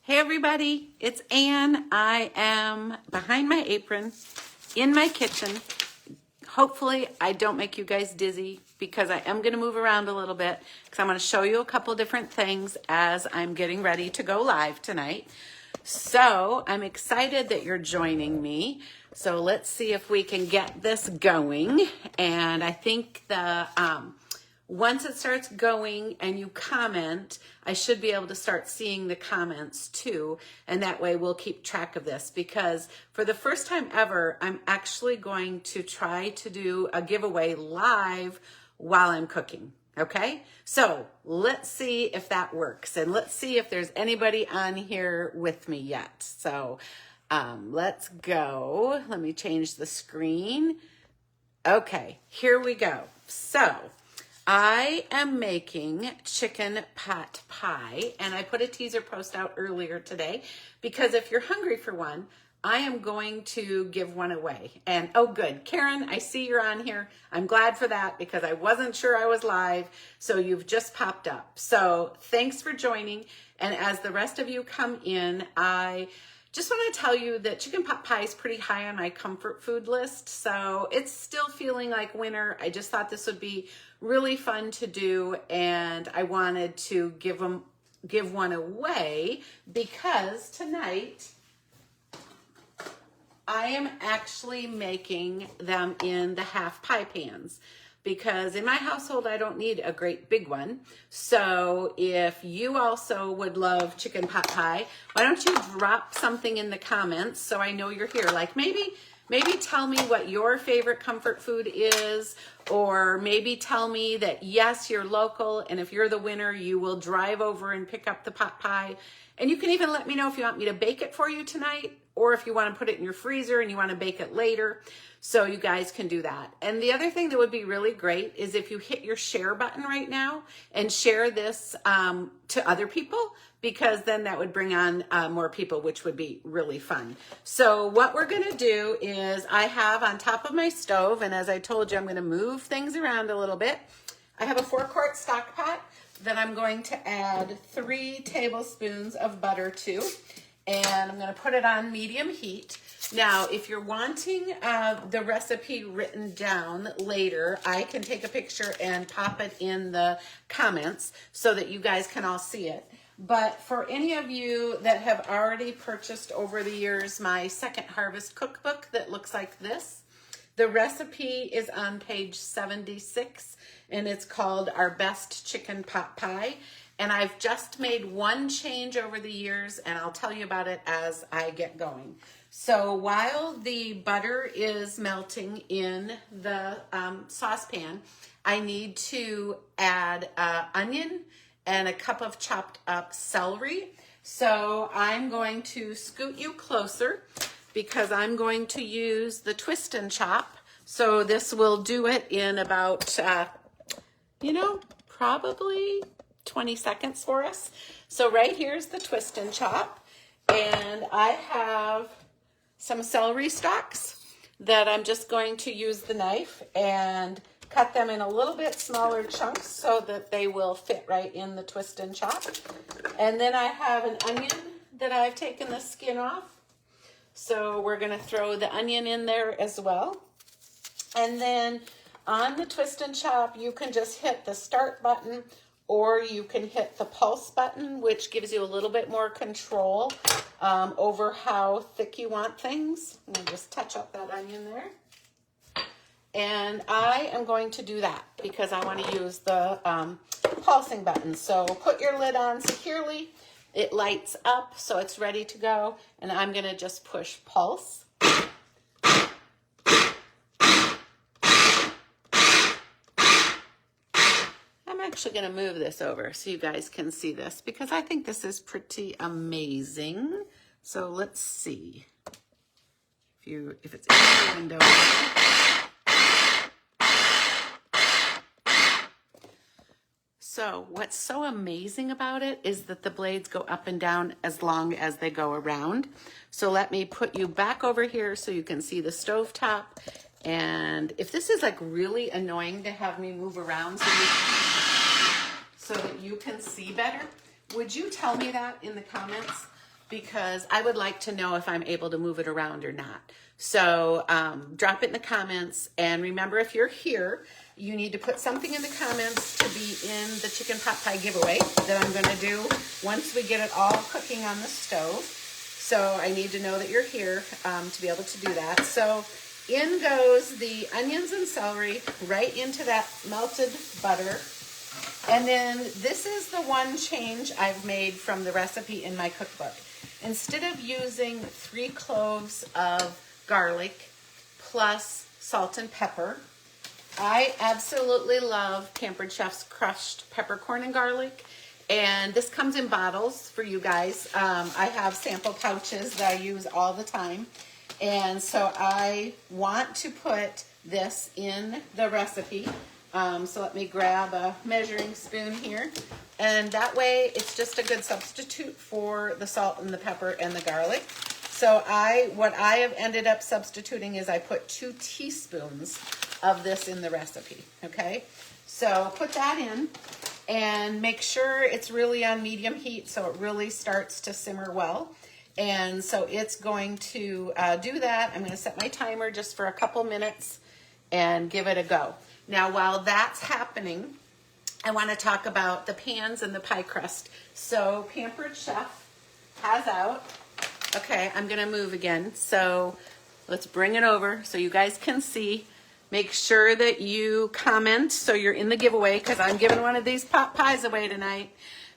Hey everybody, it's Ann. I am behind my apron in my kitchen. Hopefully I don't make you guys dizzy because I am going to move around a little bit because I'm going to show you a couple different things as I'm getting ready to go live tonight. So I'm excited that you're joining me. So let's see if we can get this going. And I think once it starts going and you comment, I should be able to start seeing the comments too. And that way we'll keep track of this, because for the first time ever, I'm actually going to try to do a giveaway live while I'm cooking. Okay, so let's see if that works, and let's see if there's anybody on here with me yet. So let's go. Let me change the screen. Okay, here we go. So I am making chicken pot pie, and I put a teaser post out earlier today because if you're hungry for one, I am going to give one away. And oh good, Karen, I see you're on here. I'm glad for that because I wasn't sure I was live, so you've just popped up. So thanks for joining, and as the rest of you come in, I just want to tell you that chicken pot pie is pretty high on my comfort food list, so it's still feeling like winter. I just thought this would be really fun to do, and I wanted to give one away because tonight I am actually making them in the half pie pans, because in my household, I don't need a great big one. So if you also would love chicken pot pie, why don't you drop something in the comments so I know you're here? Like maybe tell me what your favorite comfort food is, or maybe tell me that yes, you're local, and if you're the winner, you will drive over and pick up the pot pie. And you can even let me know if you want me to bake it for you tonight, or if you want to put it in your freezer and you want to bake it later. So you guys can do that. And the other thing that would be really great is if you hit your share button right now and share this to other people, because then that would bring on more people, which would be really fun. So what we're going to do is I have on top of my stove, and as I told you, I'm going to move things around a little bit. I have a 4-quart stock pot that I'm going to add 3 tablespoons of butter to, and I'm going to put it on medium heat. Now, if you're wanting the recipe written down later, I can take a picture and pop it in the comments so that you guys can all see it. But for any of you that have already purchased over the years my Second Harvest cookbook that looks like this, the recipe is on page 76, and it's called Our Best Chicken Pot Pie. And I've just made one change over the years, and I'll tell you about it as I get going. So while the butter is melting in the saucepan, I need to add onion and a cup of chopped up celery. So I'm going to scoot you closer because I'm going to use the twist and chop. So this will do it in about, probably 20 seconds for us. So right here's the twist and chop, and I have some celery stalks that I'm just going to use the knife and cut them in a little bit smaller chunks so that they will fit right in the twist and chop. And then I have an onion that I've taken the skin off. So we're going to throw the onion in there as well. And then on the twist and chop, you can just hit the start button, or you can hit the pulse button, which gives you a little bit more control over how thick you want things. I'm going to just touch up that onion there. And I am going to do that because I want to use the pulsing button. So put your lid on securely. It lights up, so it's ready to go. And I'm going to just push pulse. I'm actually going to move this over so you guys can see this because I think this is pretty amazing. So let's see if it's in the window. So what's so amazing about it is that the blades go up and down as long as they go around. So let me put you back over here so you can see the stovetop. And if this is like really annoying to have me move around so that you can see better, would you tell me that in the comments? because I would like to know if I'm able to move it around or not. So drop it in the comments. And remember, if you're here, you need to put something in the comments to be in the chicken pot pie giveaway that I'm going to do once we get it all cooking on the stove. So I need to know that you're here to be able to do that. So in goes the onions and celery right into that melted butter. And then this is the one change I've made from the recipe in my cookbook. Instead of using 3 cloves of garlic plus salt and pepper, I absolutely love Pampered Chef's crushed peppercorn and garlic. And this comes in bottles for you guys. I have sample pouches that I use all the time. And so I want to put this in the recipe. So let me grab a measuring spoon here. And that way it's just a good substitute for the salt and the pepper and the garlic. So what I have ended up substituting is I put 2 teaspoons of this in the recipe, okay? So put that in and make sure it's really on medium heat so it really starts to simmer well. And so it's going to do that. I'm gonna set my timer just for a couple minutes and give it a go. Now, while that's happening, I want to talk about the pans and the pie crust. So Pampered Chef has out, okay, I'm going to move again. So let's bring it over so you guys can see. Make sure that you comment so you're in the giveaway because I'm giving one of these pot pies away tonight.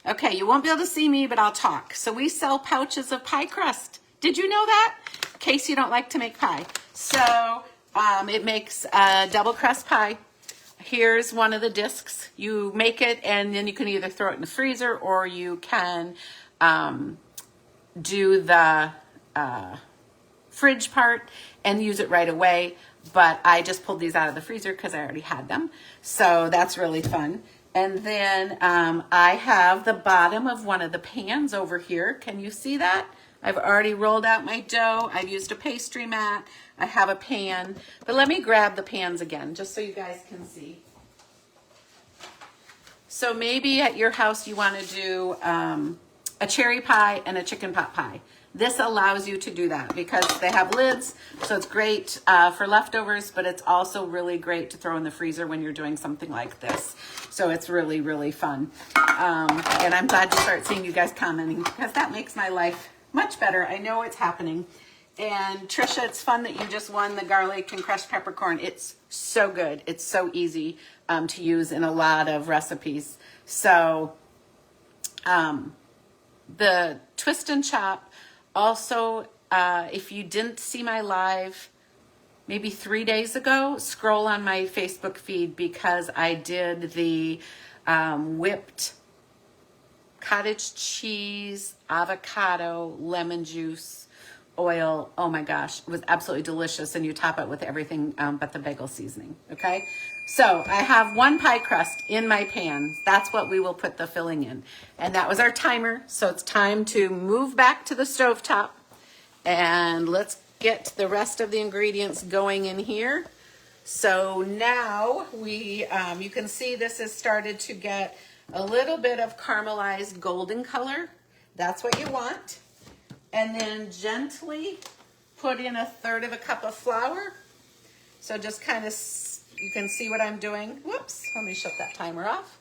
Okay, you won't be able to see me, but I'll talk. So we sell pouches of pie crust. Did you know that? In case you don't like to make pie. So it makes a double crust pie. Here's one of the discs. You make it and then you can either throw it in the freezer or you can do the fridge part and use it right away. But I just pulled these out of the freezer because I already had them. So that's really fun. And then I have the bottom of one of the pans over here. Can you see that? I've already rolled out my dough. I've used a pastry mat. I have a pan. But let me grab the pans again, just so you guys can see. So maybe at your house you want to do a cherry pie and a chicken pot pie. This allows you to do that because they have lids, so it's great for leftovers, but it's also really great to throw in the freezer when you're doing something like this. So it's really, really fun. And I'm glad to start seeing you guys commenting because that makes my life much better. I know it's happening. And Trisha, it's fun that you just won the garlic and crushed peppercorn. It's so good. It's so easy to use in a lot of recipes. So the Twist and Chop, also, if you didn't see my live maybe 3 days ago, scroll on my Facebook feed because I did the whipped cottage cheese, avocado, lemon juice, oil. Oh my gosh, it was absolutely delicious. And you top it with everything but the bagel seasoning, okay? So I have 1 pie crust in my pan. That's what we will put the filling in. And that was our timer. So it's time to move back to the stovetop. And let's get the rest of the ingredients going in here. So now you can see this has started to get a little bit of caramelized golden color. That's what you want. And then gently put in 1/3 cup of flour. So just kind of, you can see what I'm doing. Whoops, let me shut that timer off.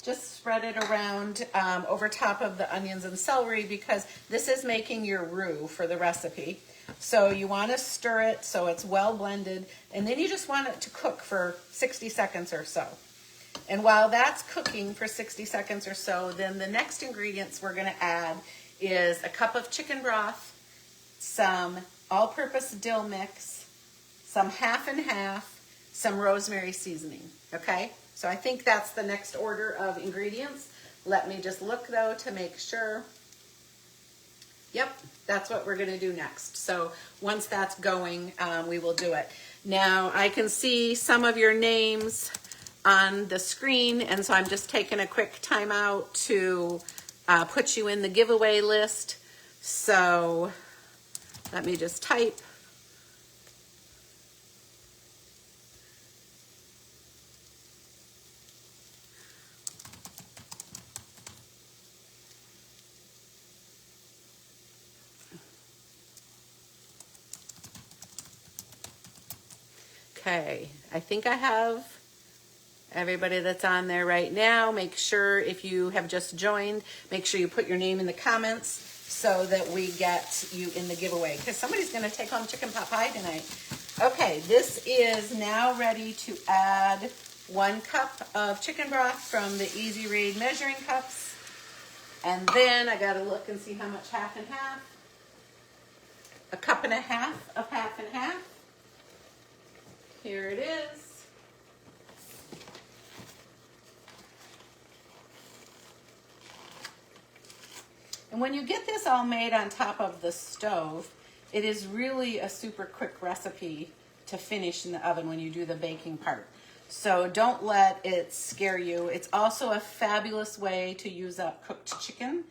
Just spread it around over top of the onions and celery because this is making your roux for the recipe. So you want to stir it so it's well blended, and then you just want it to cook for 60 seconds or so. And while that's cooking for 60 seconds or so, then the next ingredients we're going to add is a cup of chicken broth, some all-purpose dill mix, some half and half, some rosemary seasoning, okay? So I think that's the next order of ingredients. Let me just look though to make sure. Yep, that's what we're gonna do next. So once that's going, we will do it. Now I can see some of your names on the screen, and so I'm just taking a quick time out to put you in the giveaway list. So let me just type. Okay, I think I have everybody that's on there right now. Make sure if you have just joined, make sure you put your name in the comments so that we get you in the giveaway, because somebody's going to take home chicken pot pie tonight. Okay, this is now ready to add 1 cup of chicken broth from the Easy Raid measuring cups. And then I got to look and see how much half and half. 1.5 cups of half and half. Here it is. And when you get this all made on top of the stove, it is really a super quick recipe to finish in the oven when you do the baking part. So don't let it scare you. It's also a fabulous way to use up cooked chicken.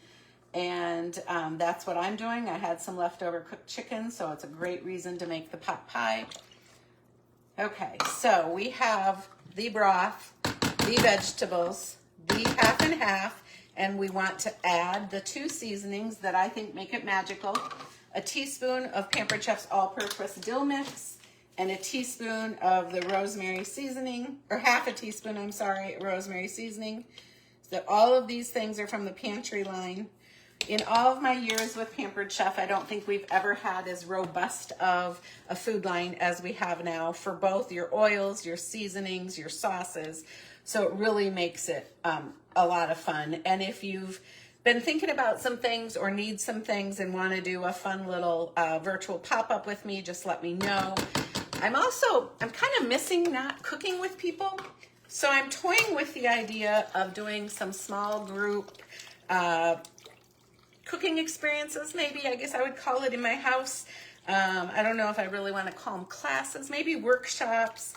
And that's what I'm doing. I had some leftover cooked chicken, so it's a great reason to make the pot pie. Okay, so we have the broth, the vegetables, the half and half, and we want to add the 2 seasonings that I think make it magical. A teaspoon of Pampered Chef's all-purpose dill mix, and a teaspoon of the rosemary seasoning, or half a teaspoon, I'm sorry, rosemary seasoning. So all of these things are from the pantry line. In all of my years with Pampered Chef, I don't think we've ever had as robust of a food line as we have now for both your oils, your seasonings, your sauces. So it really makes it a lot of fun. And if you've been thinking about some things or need some things and want to do a fun little virtual pop-up with me, just let me know. I'm kind of missing not cooking with people. So I'm toying with the idea of doing some small group cooking experiences, maybe, I guess I would call it, in my house. I don't know if I really want to call them classes, maybe workshops,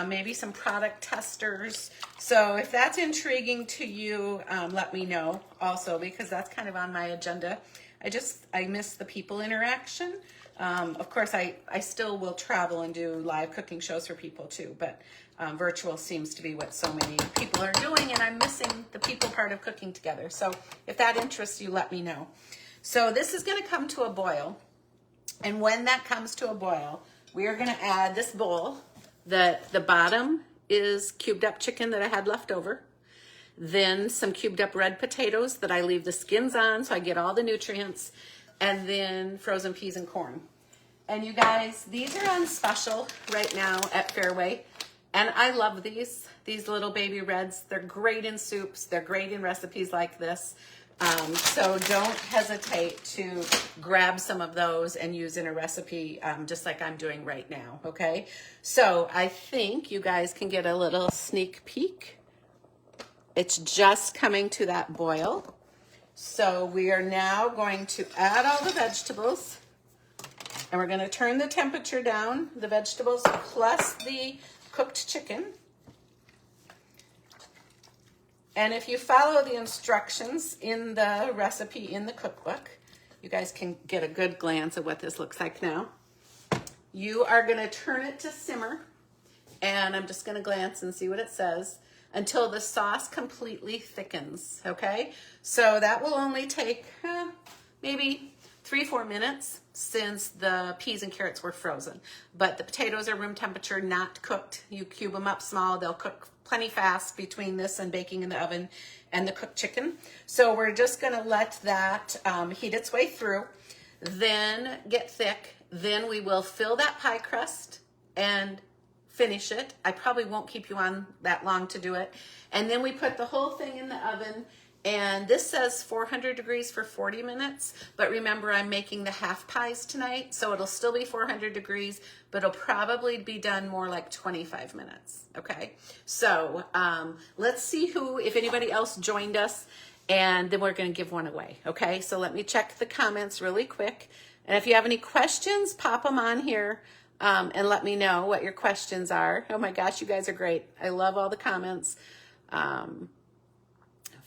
maybe some product testers. So if that's intriguing to you, let me know also, because that's kind of on my agenda. I miss the people interaction. Of course, I still will travel and do live cooking shows for people too, but virtual seems to be what so many people are doing, and I'm missing the people part of cooking together. So if that interests you, let me know. So this is going to come to a boil, and when that comes to a boil, we are going to add this bowl. The bottom is cubed up chicken that I had left over, then some cubed up red potatoes that I leave the skins on so I get all the nutrients, and then frozen peas and corn. And you guys, these are on special right now at Fairway. And I love these little baby reds. They're great in soups. They're great in recipes like this. So don't hesitate to grab some of those and use in a recipe just like I'm doing right now, okay? So I think you guys can get a little sneak peek. It's just coming to that boil. So we are now going to add all the vegetables, and we're going to turn the temperature down, the vegetables plus the cooked chicken. And if you follow the instructions in the recipe in the cookbook, you guys can get a good glance at what this looks like now. You are going to turn it to simmer, and I'm just going to glance and see what it says, until the sauce completely thickens, okay? So that will only take maybe 3-4 minutes, since the peas and carrots were frozen. But the potatoes are room temperature, not cooked. You cube them up small. They'll cook plenty fast between this and baking in the oven and the cooked chicken. So we're just going to let that heat its way through, then get thick. Then we will fill that pie crust and finish it. I probably won't keep you on that long to do it. And then we put the whole thing in the oven. And this says 400 degrees for 40 minutes, but remember I'm making the half pies tonight, so it'll still be 400 degrees, but it'll probably be done more like 25 minutes, okay? So let's see if anybody else joined us, and then we're gonna give one away, okay? So let me check the comments really quick, and if you have any questions, pop them on here and let me know what your questions are. Oh my gosh, you guys are great. I love all the comments.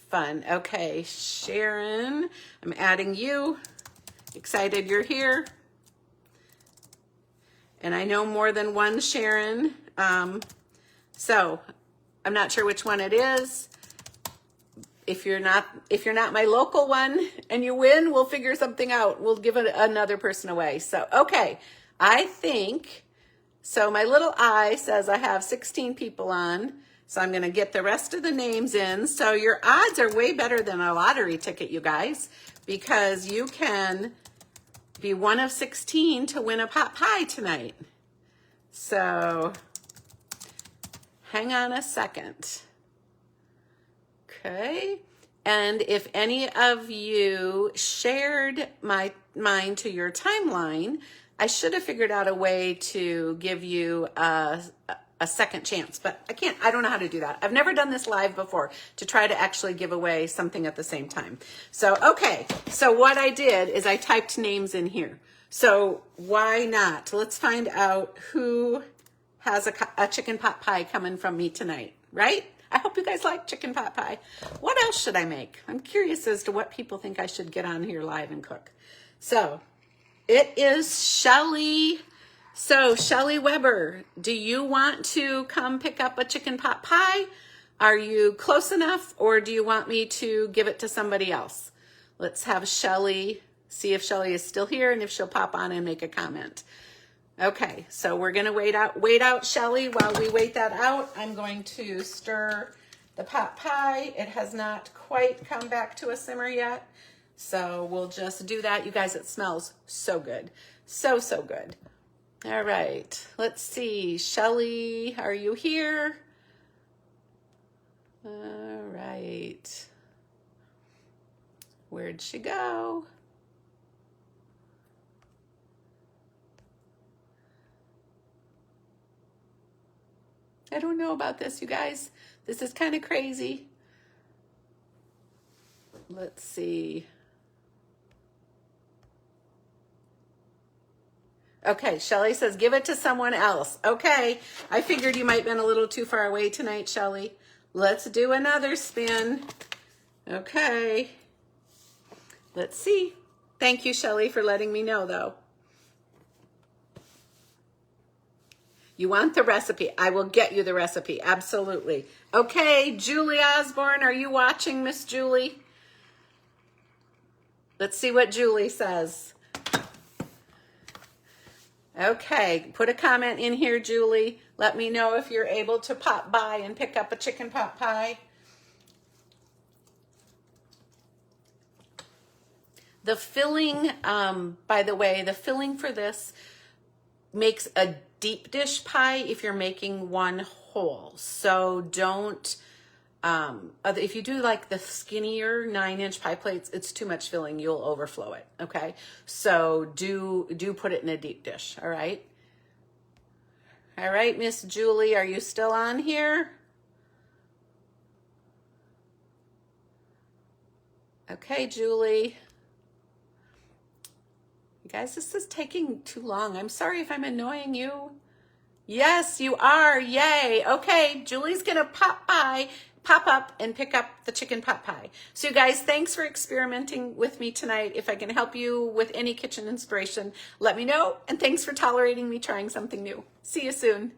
Fun. Okay, Sharon, I'm adding you. Excited you're here. And I know more than one Sharon. So I'm not sure which one it is. If you're not my local one and you win, we'll figure something out. We'll give another person away. So, okay. I think So my little eye says I have 16 people on. So I'm going to get the rest of the names in. So your odds are way better than a lottery ticket, you guys, because you can be one of 16 to win a pot pie tonight. So hang on a second. Okay. And if any of you shared mine to your timeline, I should have figured out a way to give you a second chance, but I don't know how to do that. I've never done this live before to try to actually give away something at the same time. So, okay. So what I did is I typed names in here. So why not? Let's find out who has a chicken pot pie coming from me tonight, right? I hope you guys like chicken pot pie. What else should I make? I'm curious as to what people think I should get on here live and cook. So it is Shelly. So Shelly Weber, do you want to come pick up a chicken pot pie? Are you close enough, or do you want me to give it to somebody else? Let's have Shelly, see if Shelly is still here and if she'll pop on and make a comment. Okay, so we're gonna wait out Shelly. While we wait that out, I'm going to stir the pot pie. It has not quite come back to a simmer yet, so we'll just do that. You guys, it smells so good. So good. All right, let's see. Shelly, are you here? All right. Where'd she go? I don't know about this, you guys. This is kind of crazy. Let's see. Okay, Shelly says, give it to someone else. Okay, I figured you might have been a little too far away tonight, Shelly. Let's do another spin. Okay. Let's see. Thank you, Shelly, for letting me know, though. You want the recipe? I will get you the recipe. Absolutely. Okay, Julie Osborne, are you watching, Miss Julie? Let's see what Julie says. Okay, put a comment in here, Julie. Let me know if you're able to pop by and pick up a chicken pot pie. The filling, by the way, the filling for this makes a deep dish pie if you're making one whole. So don't, if you do like the skinnier 9-inch pie plates, it's too much filling. You'll overflow it. Okay. So do put it in a deep dish. All right. All right, Miss Julie, are you still on here? Okay, Julie. You guys, this is taking too long. I'm sorry if I'm annoying you. Yes, you are. Yay. Okay, Julie's going to pop up and pick up the chicken pot pie. So you guys, thanks for experimenting with me tonight. If I can help you with any kitchen inspiration, let me know. And thanks for tolerating me trying something new. See you soon.